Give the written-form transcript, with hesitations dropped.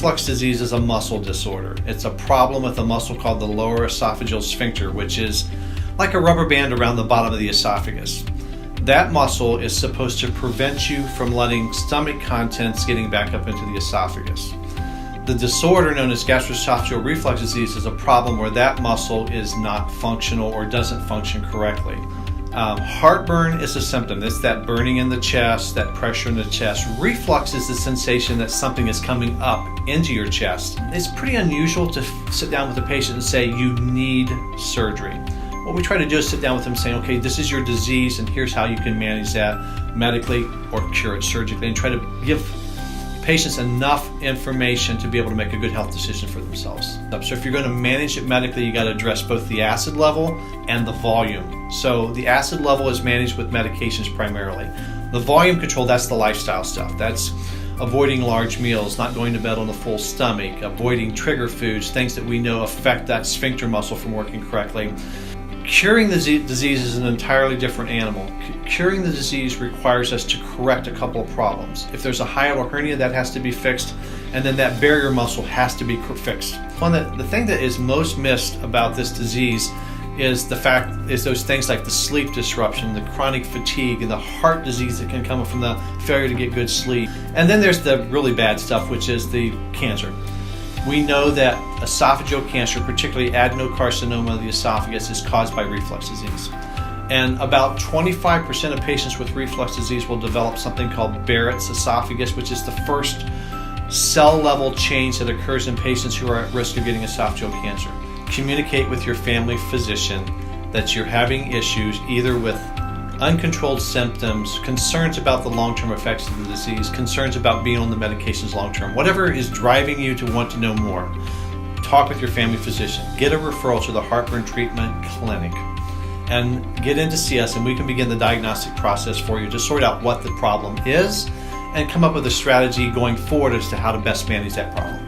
reflux disease is a muscle disorder. It's a problem with a muscle called the lower esophageal sphincter, which is like a rubber band around the bottom of the esophagus. That muscle is supposed to prevent you from letting stomach contents getting back up into the esophagus. The disorder known as gastroesophageal reflux disease is a problem where that muscle is not functional or doesn't function correctly. Heartburn is a symptom. It's that burning in the chest, that pressure in the chest. Reflux is the sensation that something is coming up into your chest. It's pretty unusual to sit down with a patient and say, you need surgery. What we try to do is sit down with them saying, okay, this is your disease and here's how you can manage that medically or cure it surgically, and try to give patients enough information to be able to make a good health decision for themselves. So if you're going to manage it medically, you got to address both the acid level and the volume. So the acid level is managed with medications primarily. The volume control, that's the lifestyle stuff. That's avoiding large meals, not going to bed on a full stomach, avoiding trigger foods, things that we know affect that sphincter muscle from working correctly. Curing the disease is an entirely different animal. Curing the disease requires us to correct a couple of problems. If there's a hiatal hernia, that has to be fixed, and then that barrier muscle has to be fixed. The thing that is most missed about this disease is those things like the sleep disruption, the chronic fatigue, and the heart disease that can come from the failure to get good sleep. And then there's the really bad stuff, which is the cancer. We know that esophageal cancer, particularly adenocarcinoma of the esophagus, is caused by reflux disease. And about 25% of patients with reflux disease will develop something called Barrett's esophagus, which is the first cell-level change that occurs in patients who are at risk of getting esophageal cancer. Communicate with your family physician that you're having issues either with uncontrolled symptoms, concerns about the long-term effects of the disease, concerns about being on the medications long-term. Whatever is driving you to want to know more, talk with your family physician. Get a referral to the Heartburn Treatment Clinic and get in to see us, and we can begin the diagnostic process for you to sort out what the problem is and come up with a strategy going forward as to how to best manage that problem.